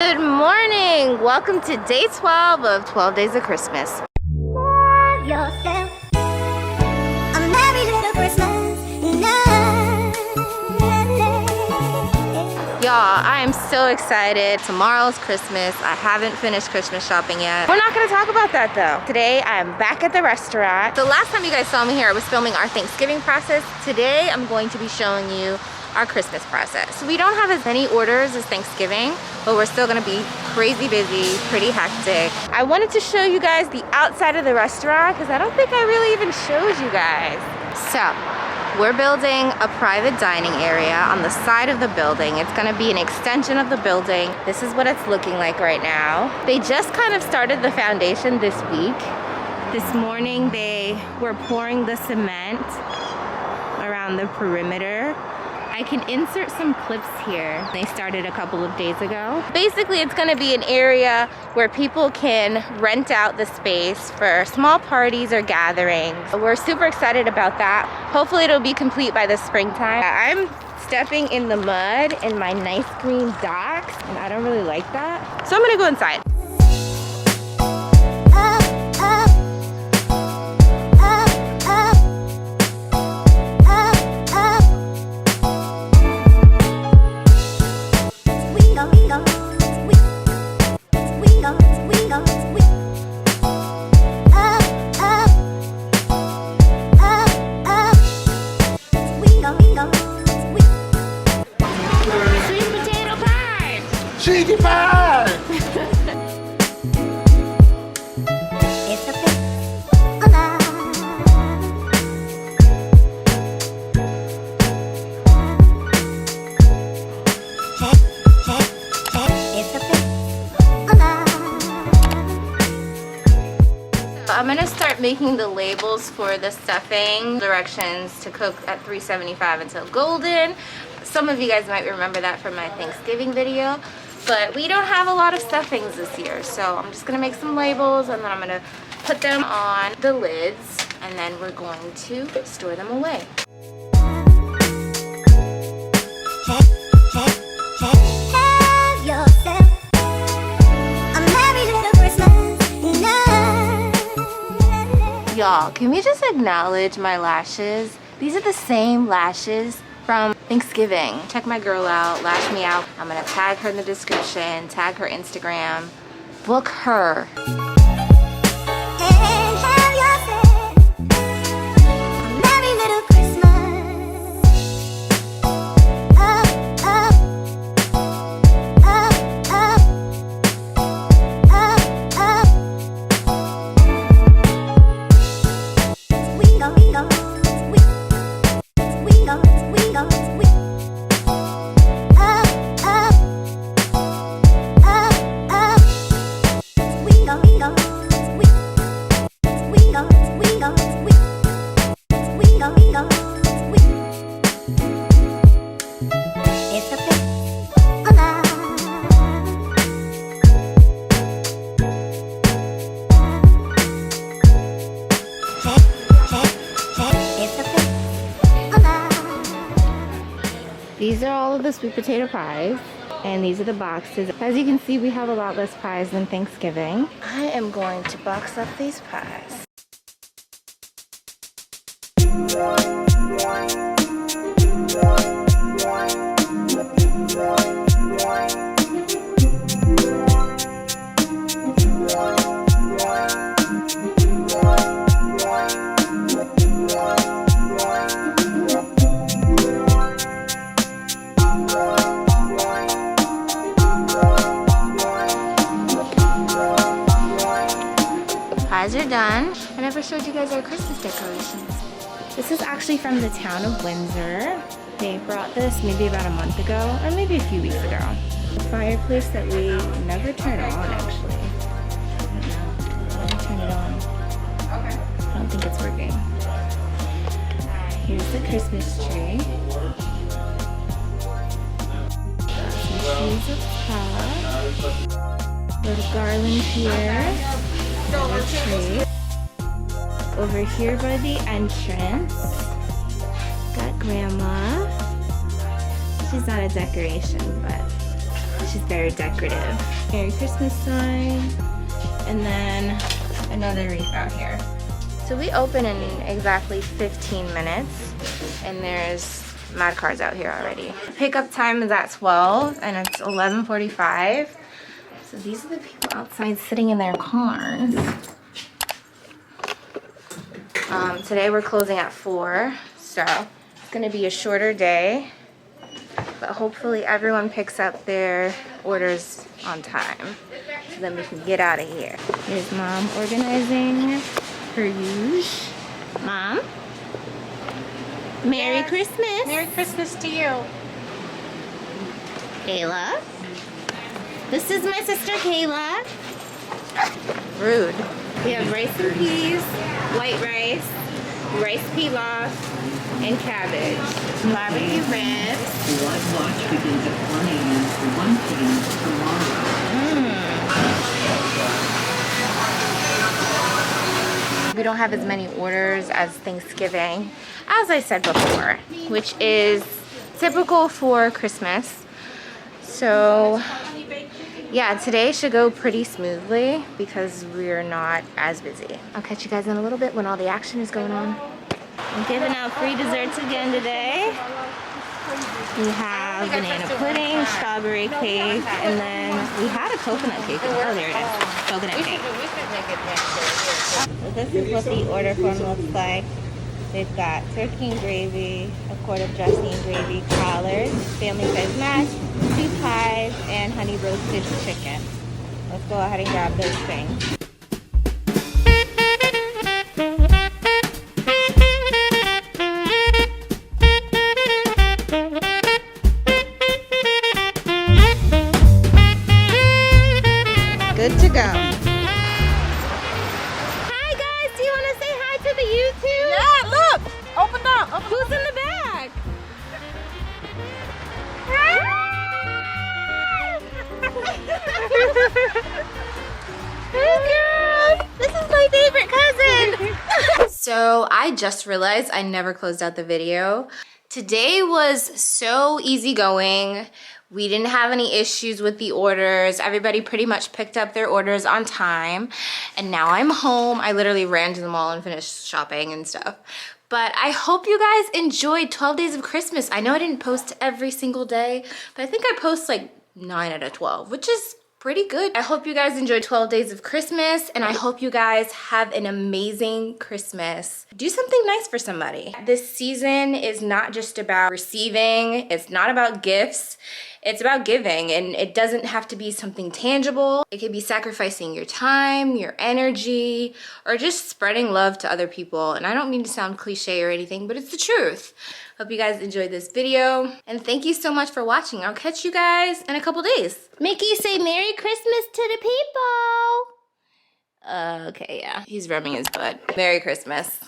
Good morning! Welcome to day 12 of 12 Days of Christmas. Love yourself. A merry little Christmas. Y'all, I am so excited. Tomorrow's Christmas. I haven't finished Christmas shopping yet. We're not gonna talk about that though. Today, I am back at the restaurant. The last time you guys saw me here, I was filming our Thanksgiving process. Today, I'm going to be showing you our Christmas process. We don't have as many orders as Thanksgiving, but we're still gonna be crazy busy, pretty hectic. I wanted to show you guys the outside of the restaurant because I don't think I really even showed you guys. So, we're building a private dining area on the side of the building. It's gonna be an extension of the building. This is what it's looking like right now. They just kind of started the foundation this week. This morning they were pouring the cement around the perimeter. I can insert some clips here. They started a couple of days ago. Basically, it's gonna be an area where people can rent out the space for small parties or gatherings. We're super excited about that. Hopefully it'll be complete by the springtime. I'm stepping in the mud in my nice green docks, and I don't really like that. So I'm gonna go inside. Cheesy pie! It's a bit alive. It's a bit alive. I'm gonna start making the labels for the stuffing. Directions to cook at 375 until golden. Some of you guys might remember that from my Thanksgiving video. But we don't have a lot of stuffings this year, so I'm just gonna make some labels and then I'm gonna put them on the lids and then we're going to store them away. Have yourself a merry little Christmas. Y'all, can we just acknowledge my lashes? These are the same lashes from Thanksgiving. Check my girl out, lash me out. I'm gonna tag her in the description, tag her Instagram, book her. And have yourself a merry little Christmas. Up, up, up, up, up, up. We go, we go, we go, we go, we. Up, up, up, up. We go, we go, we go, we go, we go, we go, we. It's a bit alive. It's a bit alive. These are all of the sweet potato pies, and these are the boxes. As you can see, we have a lot less pies than Thanksgiving. I am going to box up these pies. Pies are done. I never showed you guys our Christmas decorations. This is actually from the town of Windsor. They brought this maybe about a month ago, or maybe a few weeks ago. A fireplace that we never turn on, actually. I don't know. Let me turn it on. I don't think it's working. Here's the Christmas tree. Some trees up top. Little garland here. Another tree. Over here by the entrance, got Grandma. She's not a decoration, but is very decorative. Merry Christmas sign, and then another wreath out here. So we open in exactly 15 minutes, and there's mad cars out here already. Pickup time is at 12, and it's 11:45. So these are the people outside sitting in their cars. Today we're closing at 4, so it's gonna be a shorter day, but hopefully everyone picks up their orders on time, so then we can get out of here. Here's Mom organizing her use. Mom? Merry Christmas. Merry Christmas to you. Kayla. This is my sister Kayla. Rude. We have rice and peas, white rice, rice pilaf, and cabbage. Barbecue ribs. The live watch begins at 1 a.m. to 1 p.m. tomorrow. We don't have as many orders as Thanksgiving, as I said before, which is typical for Christmas. So yeah, today should go pretty smoothly because we're not as busy. I'll catch you guys in a little bit when all the action is going on. I'm giving out free desserts again today. We have banana pudding, strawberry cake, and then we had a coconut cake. Oh, there it is. Coconut cake. So this is what the order form looks like. They've got turkey and gravy, a quart of dressing and gravy, collards, family size mash, 2 pies, and honey roasted chicken. Let's go ahead and grab those things. Good to go. Hi guys, do you want to say hi to the YouTube? Yeah, look! Open up! Who's in the back? Hey girls! This is my favorite cousin! So I just realized I never closed out the video. Today was so easygoing. We didn't have any issues with the orders. Everybody pretty much picked up their orders on time. And now I'm home. I literally ran to the mall and finished shopping and stuff. But I hope you guys enjoyed 12 days of Christmas. I know I didn't post every single day, but I think I post like 9 out of 12, which is pretty good. I hope you guys enjoyed 12 days of Christmas, and I hope you guys have an amazing Christmas. Do something nice for somebody. This season is not just about receiving, it's not about gifts, it's about giving, and it doesn't have to be something tangible. It could be sacrificing your time, your energy, or just spreading love to other people. And I don't mean to sound cliche or anything, but it's the truth. Hope you guys enjoyed this video, and thank you so much for watching. I'll catch you guys in a couple days. Mickey, say Merry Christmas to the people. Okay, yeah, he's rubbing his butt. Merry Christmas.